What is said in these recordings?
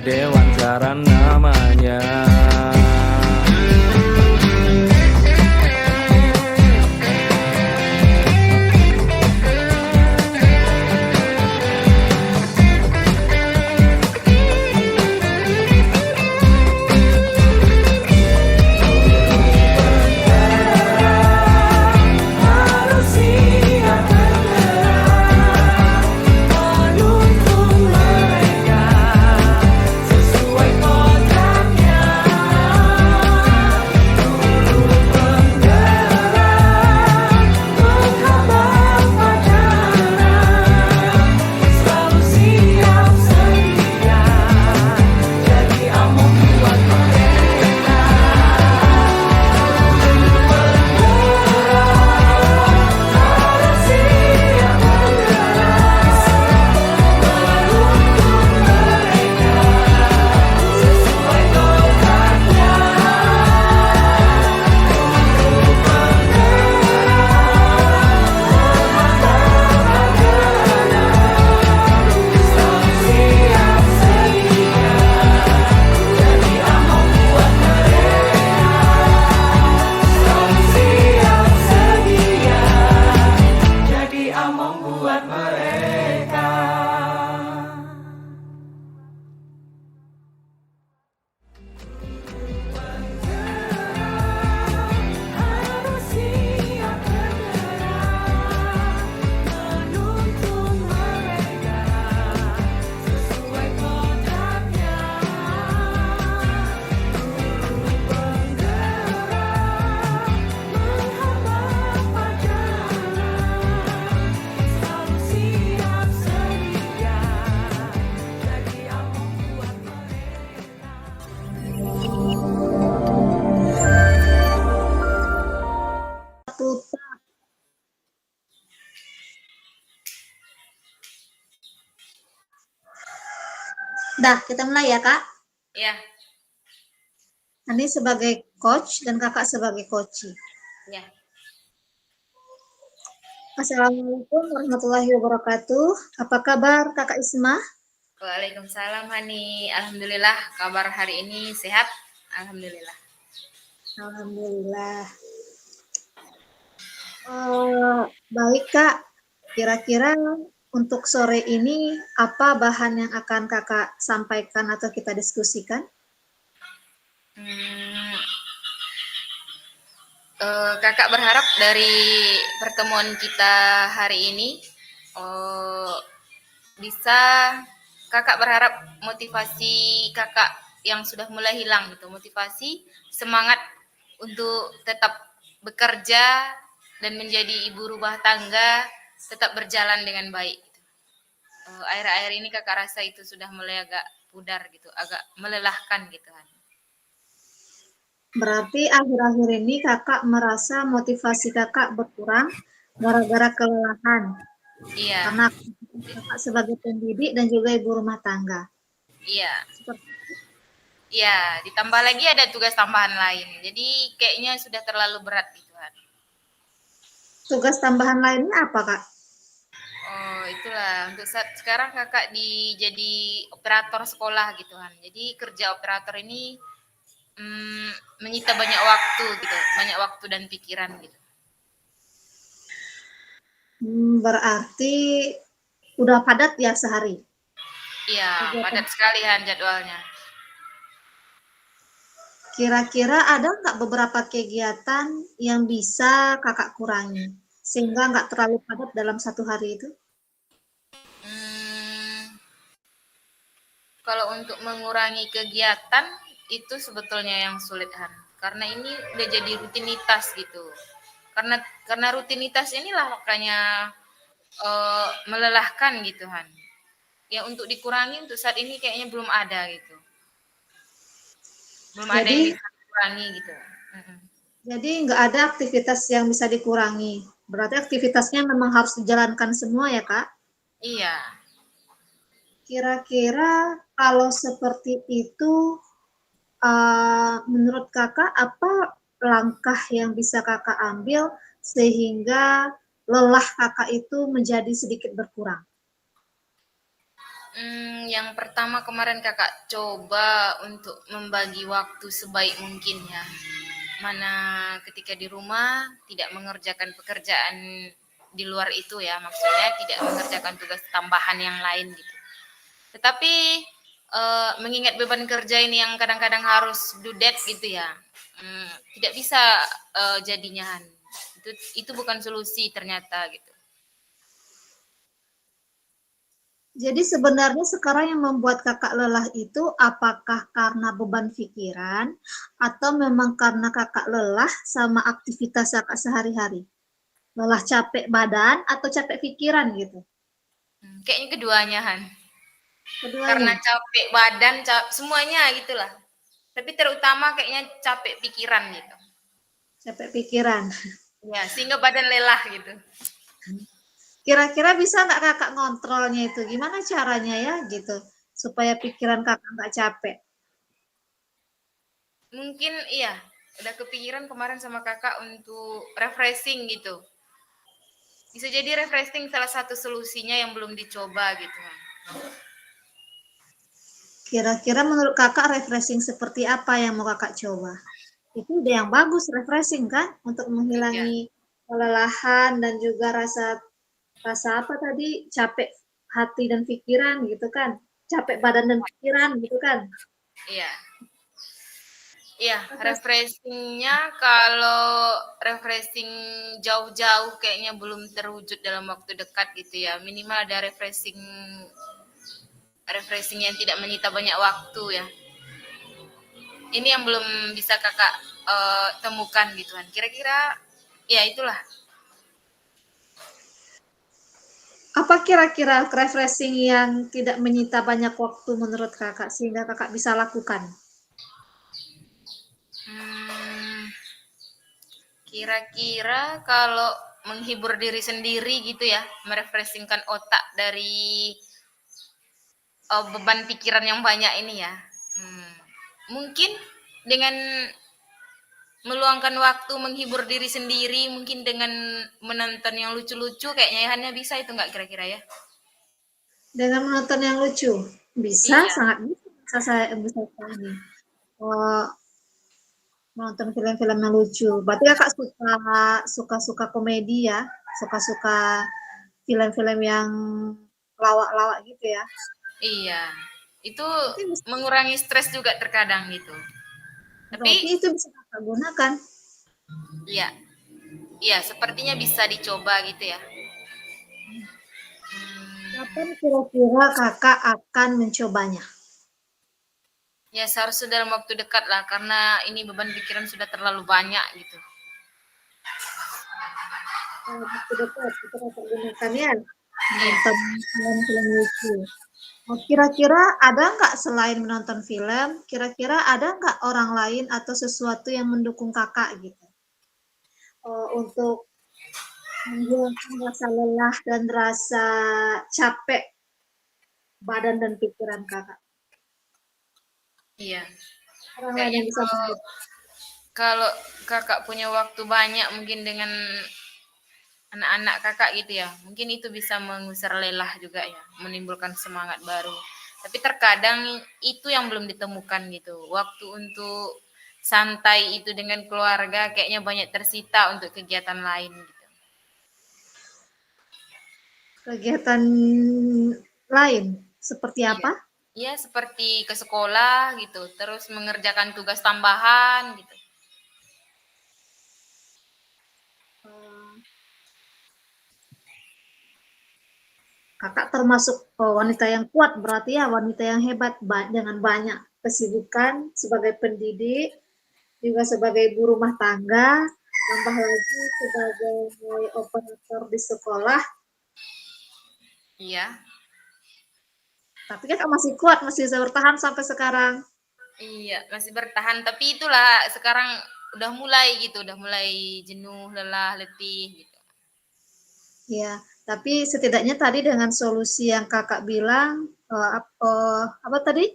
Dewan Saran namanya. Dah, kita mulai ya, Kak? Ya. Nanti sebagai coach dan Kakak sebagai coach. Ya. Assalamualaikum warahmatullahi wabarakatuh. Apa kabar Kakak Isma? Waalaikumsalam, Hani. Alhamdulillah, kabar hari ini sehat. Alhamdulillah. Alhamdulillah. Baik, Kak. Kira-kira untuk sore ini apa bahan yang akan Kakak sampaikan atau kita diskusikan? Kakak berharap dari pertemuan kita hari ini bisa Kakak berharap motivasi Kakak yang sudah mulai hilang gitu, motivasi, semangat untuk tetap bekerja dan menjadi ibu rumah tangga tetap berjalan dengan baik. Akhir-akhir ini Kakak rasa itu sudah mulai agak pudar gitu, agak melelahkan gitu kan. Berarti akhir-akhir ini Kakak merasa motivasi Kakak berkurang gara-gara kelelahan. Iya. Karena Kakak sebagai pendidik dan juga ibu rumah tangga. Iya. Seperti Iya, ditambah lagi ada tugas tambahan lain. Jadi kayaknya sudah terlalu berat gitu kan. tugas tambahan lainnya apa, Kak? Oh, itulah. Untuk saat sekarang Kakak jadi operator sekolah gitu kan. Jadi kerja operator ini menyita banyak waktu gitu, banyak waktu dan pikiran gitu. Berarti udah padat ya sehari? Iya, padat sekali kan jadwalnya. Kira-kira ada nggak beberapa kegiatan yang bisa Kakak kurangi sehingga nggak terlalu padat dalam satu hari itu? Kalau untuk mengurangi kegiatan itu sebetulnya yang sulit Han, karena ini udah jadi rutinitas gitu. Karena rutinitas inilah makanya melelahkan gitu Han. Ya untuk dikurangi untuk saat ini kayaknya belum ada gitu. Belum ada yang bisa dikurangi gitu. Jadi nggak ada aktivitas yang bisa dikurangi. Berarti aktivitasnya memang harus dijalankan semua ya, Kak? Iya. Kira-kira kalau seperti itu, menurut Kakak apa langkah yang bisa Kakak ambil sehingga lelah Kakak itu menjadi sedikit berkurang? Yang pertama kemarin kakak coba untuk membagi waktu sebaik mungkin ya. Mana ketika di rumah tidak mengerjakan pekerjaan di luar itu ya, maksudnya tidak mengerjakan tugas tambahan yang lain gitu. Tetapi mengingat beban kerja ini yang kadang-kadang harus do that gitu ya, tidak bisa jadinya. Itu bukan solusi ternyata gitu. Jadi sebenarnya sekarang yang membuat kakak lelah itu apakah karena beban pikiran atau memang karena kakak lelah sama aktivitas kakak sehari-hari? Lelah capek badan atau capek pikiran gitu? Kayaknya keduanya Han. Karena Keduanya. capek badan, semuanya gitulah. Tapi terutama kayaknya capek pikiran gitu. Capek pikiran. Ya, sehingga badan lelah gitu. Kira-kira bisa nggak kakak ngontrolnya itu? Gimana caranya ya gitu? Supaya pikiran kakak nggak capek. Mungkin iya, udah kepikiran kemarin sama kakak untuk refreshing gitu. Bisa jadi refreshing salah satu solusinya yang belum dicoba gitu. Kira-kira menurut kakak refreshing seperti apa yang mau kakak coba? Itu ide yang bagus, refreshing kan? Untuk Iya, menghilangi kelelahan dan juga rasa rasa apa tadi? Capek hati dan pikiran gitu kan? Capek badan dan pikiran gitu kan? iya. Iya, Refreshing. refreshingnya kalau refreshing jauh-jauh kayaknya belum terwujud dalam waktu dekat gitu ya. Minimal ada refreshing yang tidak menyita banyak waktu ya. Ini yang belum bisa kakak temukan gitu kan. Kira-kira ya itulah. Apa kira-kira refreshing yang tidak menyita banyak waktu menurut kakak sehingga kakak bisa lakukan? Hmm, Kira-kira kalau menghibur diri sendiri gitu ya, merefreshingkan otak dari beban pikiran yang banyak ini ya. Mungkin dengan meluangkan waktu menghibur diri sendiri, mungkin dengan menonton yang lucu-lucu, kayaknya ya hanya bisa itu nggak kira-kira ya? Dengan menonton yang lucu? Bisa, Iya, sangat bisa saya ini. Oh, menonton film-film yang lucu. Berarti kakak suka komedi ya? Suka-suka film-film yang lawak-lawak gitu ya? iya. Itu Berarti, mengurangi stres juga terkadang gitu. Tapi berarti itu bisa kakak gunakan. ya, iya sepertinya bisa dicoba gitu ya. Kapan kira-kira kakak akan mencobanya? Ya seharusnya dalam waktu dekat lah karena ini beban pikiran sudah terlalu banyak gitu. Waktu dekat kita kakak gunakan ya, Iya. menonton film-film lucu. Oh, kira-kira ada nggak selain menonton film, kira-kira ada nggak orang lain atau sesuatu yang mendukung kakak gitu? Untuk menghilangkan rasa lelah dan rasa capek badan dan pikiran kakak. Iya. Orang lain Kayaknya yang bisa kalau mendukung. kalau kakak punya waktu banyak mungkin dengan anak-anak kakak gitu ya. Mungkin itu bisa mengusir lelah juga ya, menimbulkan semangat baru. Tapi terkadang itu yang belum ditemukan gitu. Waktu untuk santai itu dengan keluarga kayaknya banyak tersita untuk kegiatan lain gitu. Kegiatan lain seperti Iya. apa? Iya, seperti ke sekolah gitu, terus mengerjakan tugas tambahan gitu. Eh, Kakak termasuk wanita yang kuat berarti ya, wanita yang hebat dengan banyak kesibukan sebagai pendidik, juga sebagai ibu rumah tangga, tambah lagi sebagai operator di sekolah. Iya. Tapi kakak masih kuat, masih bisa bertahan sampai sekarang. Iya, masih bertahan, tapi itulah sekarang udah mulai gitu, udah mulai jenuh, lelah, letih gitu. Ya, tapi setidaknya tadi dengan solusi yang kakak bilang, apa tadi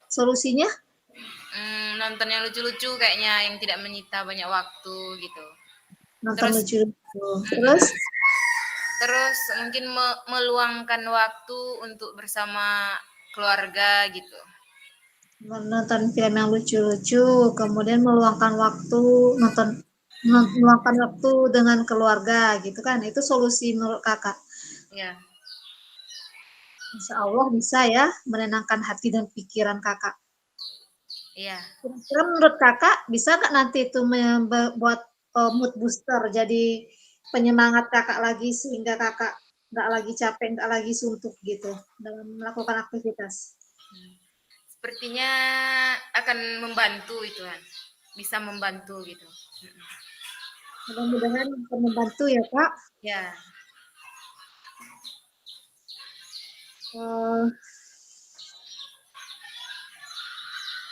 solusinya? Nonton yang lucu-lucu kayaknya yang tidak menyita banyak waktu gitu. Nonton Terus lucu. Terus terus mungkin meluangkan waktu untuk bersama keluarga gitu. Menonton film yang lucu-lucu, kemudian meluangkan waktu dengan keluarga gitu kan. Itu solusi menurut kakak. Ya, Insya Allah bisa ya menenangkan hati dan pikiran kakak. iya. Kira-kira menurut kakak bisa nggak nanti itu membuat mood booster, jadi penyemangat kakak lagi sehingga kakak nggak lagi capek, nggak lagi suntuk gitu dalam melakukan aktivitas. Sepertinya akan membantu itu kan, bisa membantu gitu. Mudah-mudahan bisa membantu ya kak. Ya, Eh,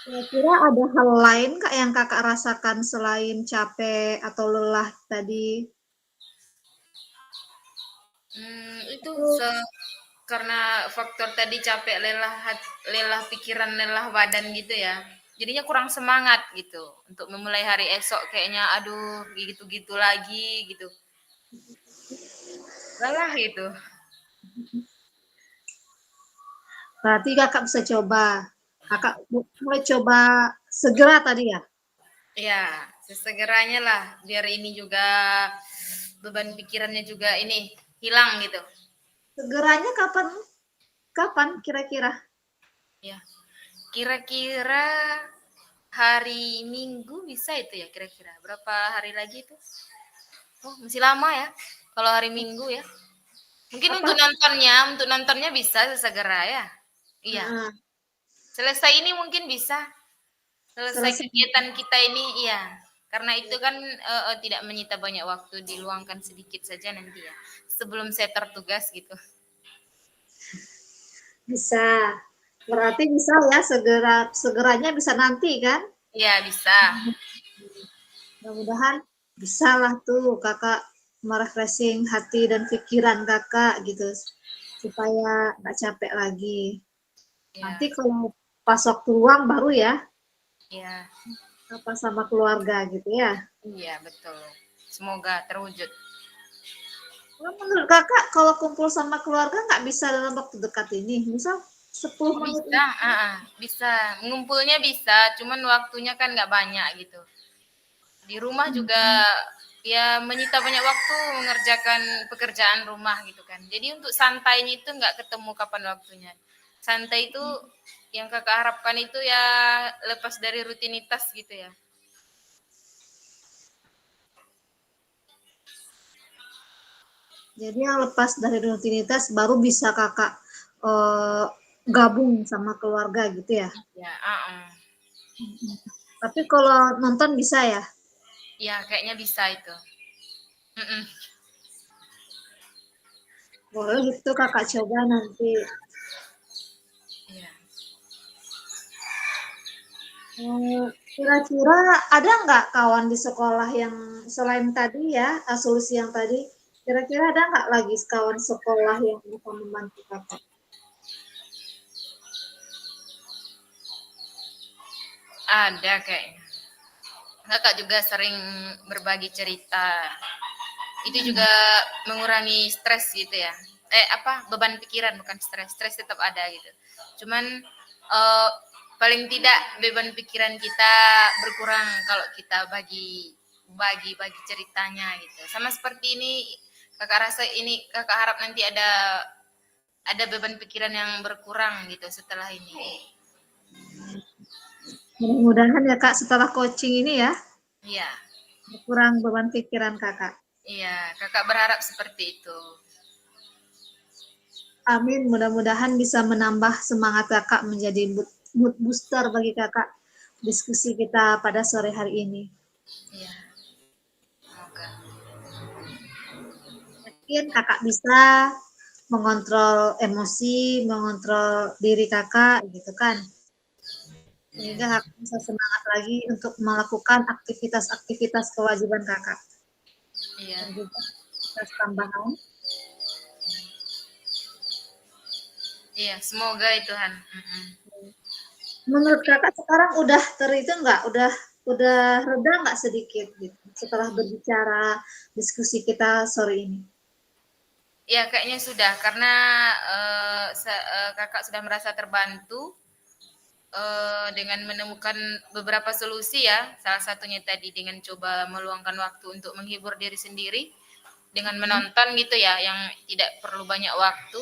Kira-kira ada hal lain kak yang kakak rasakan selain capek atau lelah tadi? itu Itu karena faktor tadi capek, lelah pikiran, lelah badan gitu ya. Jadinya kurang semangat gitu untuk memulai hari esok, kayaknya aduh gitu-gitu lagi gitu. Lelah gitu. berarti kakak bisa coba. Kakak mulai coba segera tadi ya? Ya, sesegeranya lah biar ini juga beban pikirannya juga ini hilang gitu. Segeranya kapan? Kapan kira-kira? Ya, kira-kira hari Minggu bisa itu ya, kira-kira berapa hari lagi itu? Oh, masih lama ya. Kalau hari Minggu ya. Mungkin Apa? untuk nontonnya bisa sesegera ya. Iya. Nah, Selesai ini mungkin bisa. Selesai selesai. kegiatan kita ini, iya. Karena itu kan tidak menyita banyak waktu, diluangkan sedikit saja nanti ya. Sebelum saya tertugas gitu. Bisa. Berarti bisa ya segeranya bisa nanti kan? Iya, bisa. Mudah-mudahan bisa lah tuh kakak merefreshing hati dan pikiran kakak gitu supaya nggak capek lagi. Iya, Nanti kalau pas waktu luang baru ya iya. apa sama keluarga gitu ya. Iya, betul. Semoga terwujud. Menurut kakak kalau kumpul sama keluarga nggak bisa dalam waktu dekat ini, misal 10 Oh, menit bisa, ini. bisa. Ngumpulnya bisa, cuman waktunya kan nggak banyak gitu. Di rumah juga ya menyita banyak waktu mengerjakan pekerjaan rumah gitu kan. Jadi untuk santainya itu nggak ketemu kapan waktunya. Santai itu yang kakak harapkan itu ya lepas dari rutinitas gitu ya. Jadi yang lepas dari rutinitas baru bisa kakak eh, gabung sama keluarga gitu ya. Ya, Tapi kalau nonton bisa ya. ya kayaknya bisa itu. Mm-mm. Boleh itu kakak coba nanti. Iya. Kira-kira ada nggak kawan di sekolah yang selain tadi ya, solusi yang tadi, kira-kira ada nggak lagi kawan sekolah yang bisa membantu kakak? Ada kayaknya. Kakak juga sering berbagi cerita. Itu juga mengurangi stres gitu ya. Beban pikiran, bukan stres. Stres tetap ada gitu. Cuman eh, paling tidak beban pikiran kita berkurang kalau kita bagi ceritanya gitu. Sama seperti ini, kakak rasa ini kakak harap nanti ada beban pikiran yang berkurang gitu setelah ini. Mudah-mudahan ya kak setelah coaching ini ya, Iya, berkurang beban pikiran kakak. iya, kakak berharap seperti itu. Amin, mudah-mudahan bisa menambah semangat kakak menjadi mood booster bagi kakak diskusi kita pada sore hari ini. Iya, semoga. Yakin kakak bisa mengontrol emosi, mengontrol diri kakak gitu kan. Iya, Sehingga kakak bisa semangat lagi untuk melakukan aktivitas-aktivitas kewajiban kakak. iya, Dan juga aktivitas tambahan. iya, semoga itu Han. Menurut kakak sekarang udah itu enggak? Udah reda nggak sedikit gitu setelah berbicara diskusi kita sore ini? Ya, kayaknya sudah karena kakak sudah merasa terbantu dengan menemukan beberapa solusi ya. Salah satunya tadi dengan coba meluangkan waktu untuk menghibur diri sendiri dengan menonton gitu ya, yang tidak perlu banyak waktu.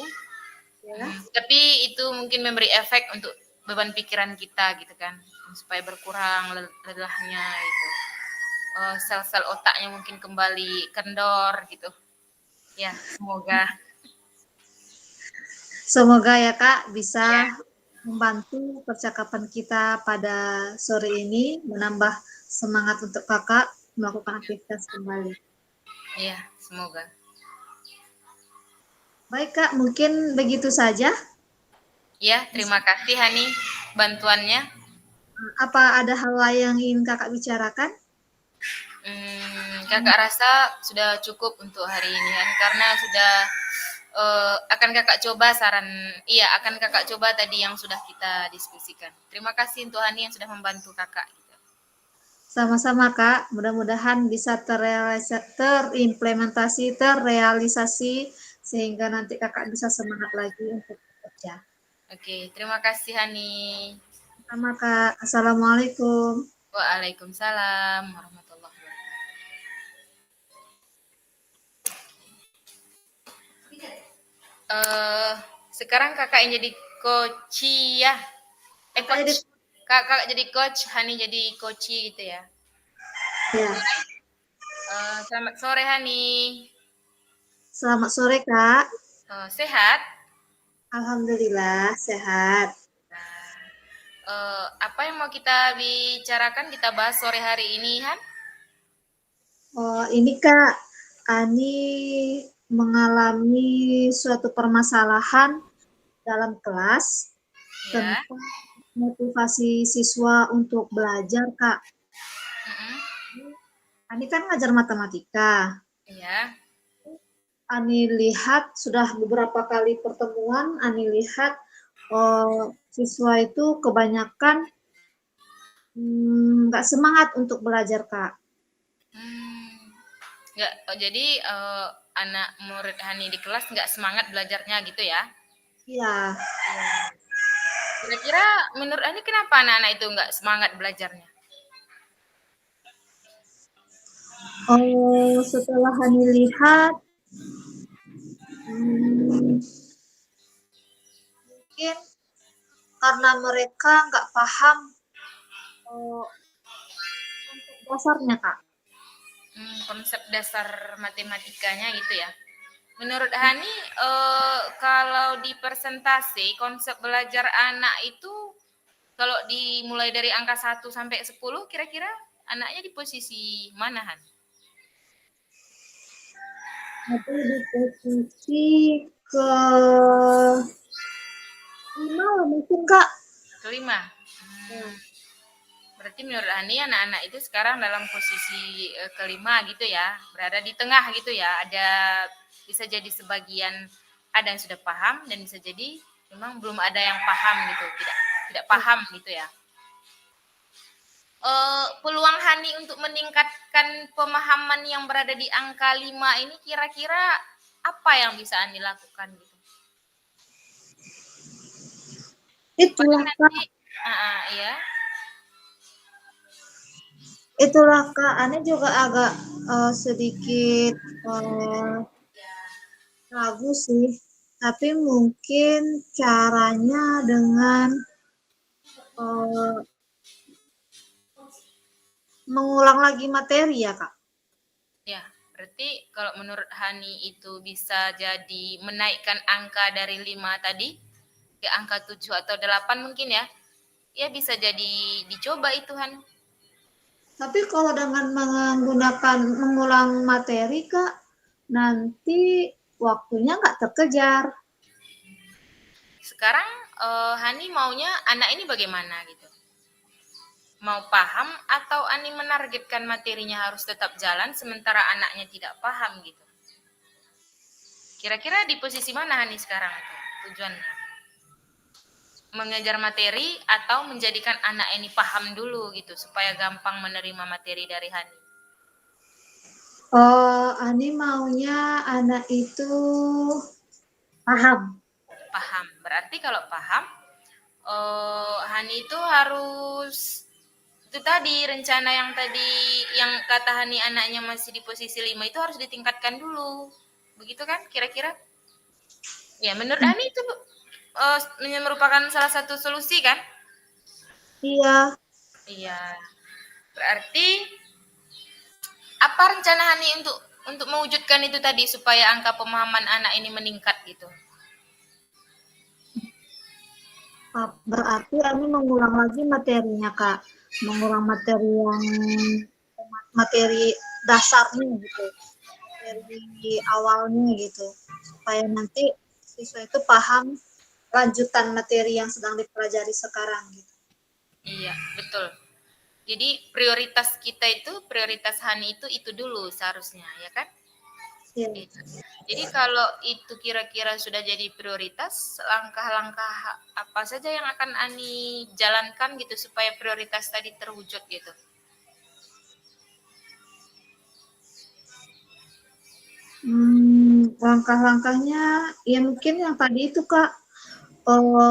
Ya. Tapi itu mungkin memberi efek untuk beban pikiran kita gitu kan, supaya berkurang lelahnya itu. Sel-sel otaknya mungkin kembali kendor gitu. Ya, semoga. Semoga ya Kak bisa Ya, membantu percakapan kita pada sore ini, menambah semangat untuk Kakak melakukan aktivitas kembali. ya, semoga. Baik Kak, mungkin begitu saja. Ya, terima kasih Hani bantuannya. Apa ada hal lain yang ingin Kakak bicarakan? Kakak rasa sudah cukup untuk hari ini kan, karena sudah akan kakak coba akan kakak coba tadi yang sudah kita diskusikan. Terima kasih untuk Hani yang sudah membantu kakak. Gitu. Sama-sama Kak, mudah-mudahan bisa terimplementasi, terrealisasi, sehingga nanti Kakak bisa semangat lagi untuk bekerja. Oke, terima kasih Hani. Sama Kak, Assalamualaikum. Waalaikumsalam warahmatullahi wabarakatuh. Sekarang kakak yang jadi coach ya. Coach. Kakak jadi coach, Hani jadi coach gitu ya. Ya. Selamat sore Hani. Selamat sore Kak. Sehat? Alhamdulillah sehat. Apa yang mau kita bicarakan, kita bahas sore hari ini, Han? Oh, ini Kak, Ani mengalami suatu permasalahan dalam kelas Ya. tentang motivasi siswa untuk belajar, Kak. Ani kan ngajar matematika. Iya. Ani lihat sudah beberapa kali pertemuan, Ani lihat siswa itu kebanyakan nggak semangat untuk belajar, Kak. Nggak, jadi anak murid Hani di kelas nggak semangat belajarnya gitu ya? Iya. Kira-kira menurut Hani kenapa anak-anak itu nggak semangat belajarnya? Oh, setelah Hani lihat, mungkin karena mereka nggak paham konsep dasarnya, Kak. Konsep dasar matematikanya gitu ya? Menurut Hani, kalau di persentase konsep belajar anak itu kalau dimulai dari angka 1 sampai 10, kira-kira anaknya di posisi mana, Han? Aku di posisi ke 5 lah mungkin, Kak. Kelima. Berarti menurut Hani anak-anak itu sekarang dalam posisi kelima gitu ya, berada di tengah gitu ya. Ada bisa jadi sebagian ada yang sudah paham dan bisa jadi memang belum ada yang paham gitu, tidak paham gitu ya. Peluang Hani untuk meningkatkan pemahaman yang berada di angka 5 ini kira-kira apa yang bisa Hani lakukan gitu? Itulah, Kak. Iya. Itulah, Kak. Ani juga agak sedikit ragu sih. Tapi mungkin caranya dengan mengulang lagi materi ya, Kak. Ya, berarti kalau menurut Hani itu bisa jadi menaikkan angka dari 5 tadi ke angka 7 atau 8 mungkin ya. Ya bisa jadi dicoba itu Han. Tapi kalau dengan menggunakan mengulang materi, Kak, nanti waktunya nggak terkejar. Sekarang Hani maunya anak ini bagaimana gitu? Mau paham atau Ani menargetkan materinya harus tetap jalan sementara anaknya tidak paham gitu? Kira-kira di posisi mana Hani sekarang itu tujuannya? Mengejar materi atau menjadikan anak ini paham dulu gitu supaya gampang menerima materi dari Hani? Oh, Ani maunya anak itu paham. Paham. Berarti kalau paham, Hani itu harus itu tadi rencana yang tadi yang kata Hani anaknya masih di posisi 5 itu harus ditingkatkan dulu. Begitu kan kira-kira? Ya, menurut Hani itu merupakan salah satu solusi kan? Iya. Iya. Berarti apa rencana Hani untuk mewujudkan itu tadi supaya angka pemahaman anak ini meningkat gitu? Berarti Ani mengulang lagi materinya, Kak. Mengulang materi dasarnya gitu. Materi awalnya gitu. Supaya nanti siswa itu paham lanjutan materi yang sedang dipelajari sekarang gitu. Iya, betul. Jadi prioritas kita itu, prioritas Hani itu dulu seharusnya, ya kan? Iya. Iya. Jadi kalau itu kira-kira sudah jadi prioritas, langkah-langkah apa saja yang akan Ani jalankan gitu supaya prioritas tadi terwujud gitu? Langkah-langkahnya ya mungkin yang tadi itu, Kak,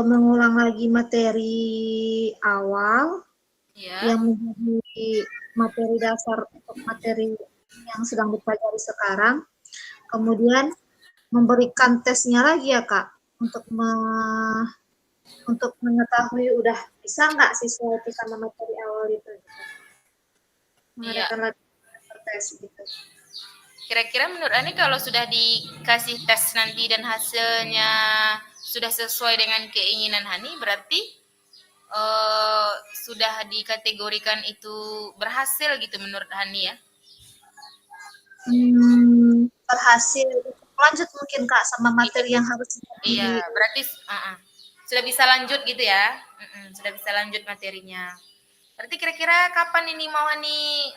mengulang lagi materi awal Ya, yang menjadi materi dasar untuk materi yang sedang dipelajari sekarang. Kemudian memberikan tesnya lagi ya, Kak, untuk mengetahui udah bisa nggak siswa itu sama materi awal itu gitu. iya. Mengadakan latihan tes gitu. Kira-kira menurut Ani kalau sudah dikasih tes nanti dan hasilnya sudah sesuai dengan keinginan Hani, berarti sudah dikategorikan itu berhasil gitu menurut Hani ya? Berhasil. Lanjut mungkin, Kak, sama Iya, materi yang harus iya, di berarti sudah bisa lanjut gitu ya? Sudah bisa lanjut materinya. Berarti kira-kira kapan ini mau Hani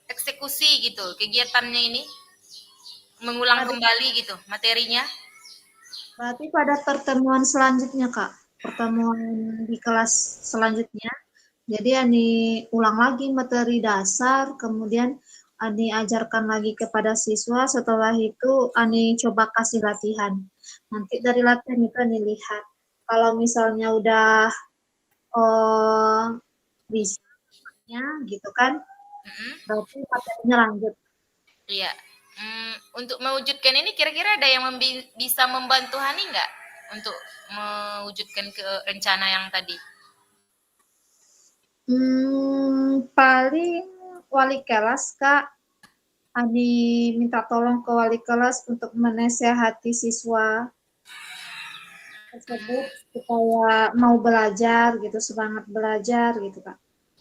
eksekusi gitu kegiatannya ini? Mengulang pada kembali gitu materinya? berarti pada pertemuan selanjutnya, Kak. Pertemuan di kelas selanjutnya. Jadi Ani ulang lagi materi dasar, kemudian Ani ajarkan lagi kepada siswa, setelah itu Ani coba kasih latihan. Nanti dari latihan itu Ani lihat. Kalau misalnya udah bisa gitu kan, Mm-mm. berarti materinya lanjut. Iya. Untuk mewujudkan ini kira-kira ada yang bisa membantu Hani nggak untuk mewujudkan ke rencana yang tadi? Paling wali kelas, Kak. Ani minta tolong ke wali kelas untuk menasehati siswa tersebut supaya mau belajar gitu, semangat belajar gitu, Kak.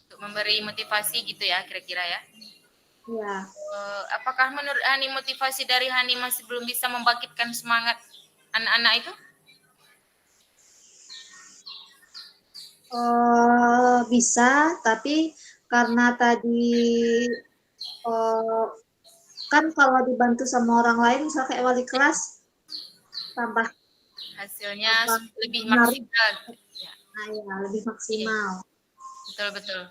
Untuk memberi motivasi gitu ya kira-kira ya? Ya. Apakah menurut Hani motivasi dari Hani masih belum bisa membangkitkan semangat anak-anak itu? Bisa, tapi karena tadi kan kalau dibantu sama orang lain, misalnya kayak wali kelas, tambah Hasilnya tambah lebih menarik, maksimal. Ya, nah ya lebih iya, maksimal. betul betul.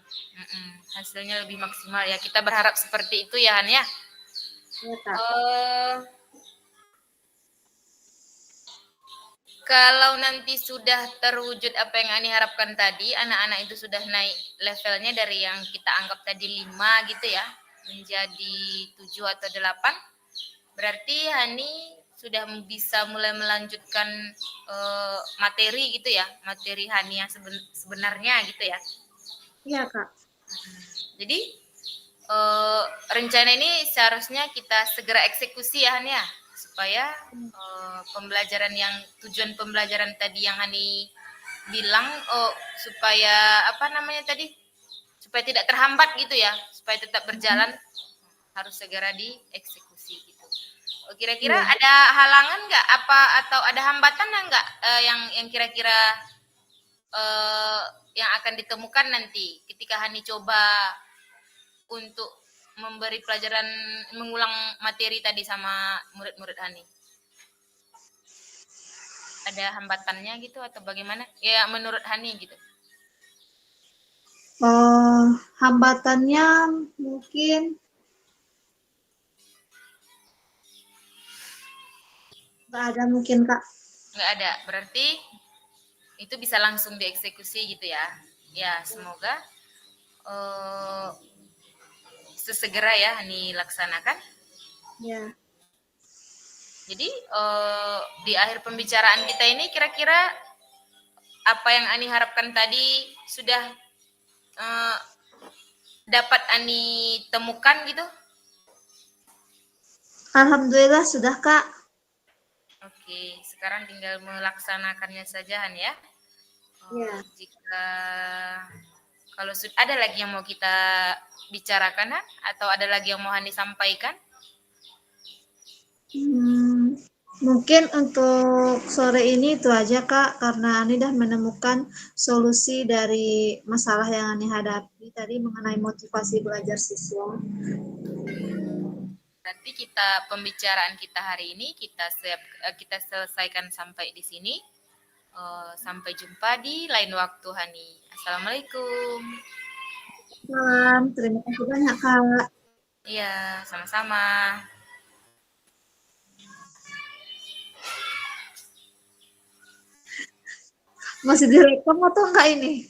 Hasilnya lebih maksimal ya. Kita berharap seperti itu ya Han ya. Ya, Kak. Eh, Kalau nanti sudah terwujud apa yang Ani harapkan tadi, anak-anak itu sudah naik levelnya dari yang kita anggap tadi 5 gitu ya, menjadi 7 atau 8. Berarti Hani sudah bisa mulai melanjutkan materi gitu ya, materi Hani yang sebenarnya gitu ya. Iya, Kak. Jadi rencana ini seharusnya kita segera eksekusi ya Han ya, supaya pembelajaran yang tujuan pembelajaran tadi yang Hani bilang supaya apa namanya tadi, supaya tidak terhambat gitu ya, supaya tetap berjalan harus segera dieksekusi gitu. Kira-kira Iya. ada halangan nggak apa atau ada hambatan nggak yang kira-kira eh, yang akan ditemukan nanti ketika Hani coba untuk memberi pelajaran mengulang materi tadi sama murid-murid Hani? Ada hambatannya gitu atau bagaimana? Ya menurut Hani gitu. Hambatannya mungkin Nggak ada mungkin, Kak. Nggak ada. Berarti itu bisa langsung dieksekusi gitu ya. Ya, semoga eh, sesegera ya dilaksanakan. Ya. Jadi di akhir pembicaraan kita ini kira-kira apa yang Ani harapkan tadi sudah dapat Ani temukan gitu? Alhamdulillah sudah, Kak. Oke, sekarang tinggal melaksanakannya saja Han ya. Ya. Jika kalau sudah ada lagi yang mau kita bicarakan Han? Atau ada lagi yang mau Hani sampaikan? Mungkin untuk sore ini itu aja, Kak, karena Ani dah menemukan solusi dari masalah yang Ani hadapi tadi mengenai motivasi belajar siswa. Nanti pembicaraan kita hari ini kita selesaikan sampai di sini. Sampai jumpa di lain waktu Hani. Assalamualaikum. Salam, terima kasih banyak, Kak. Iya, sama-sama. Masih direkam atau enggak ini?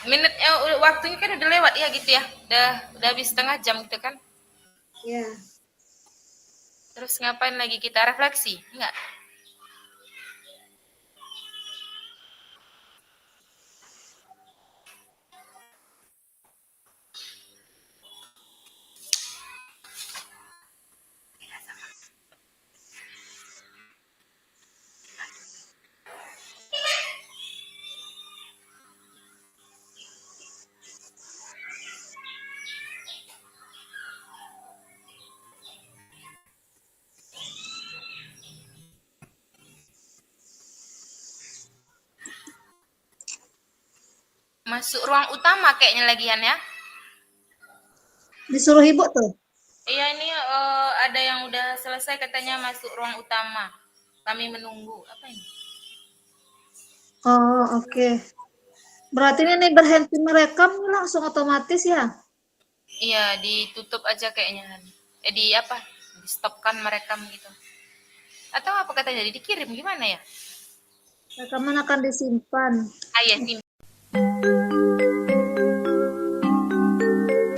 Minutnya waktunya kan udah lewat ya gitu ya. Udah habis setengah jam gitu kan. Ya. Terus ngapain lagi kita refleksi? Enggak. Masuk ruang utama kayaknya lagian ya. Disuruh ibu tuh. Iya ini ada yang udah selesai katanya masuk ruang utama. Kami menunggu. Apa ini? Oh, oke. Berarti ini berhenti merekam langsung otomatis ya? Iya, ditutup aja kayaknya. Di apa? Di stopkan merekam gitu. Atau apa katanya? Dikirim gimana ya? Rekaman akan disimpan. Ah ya,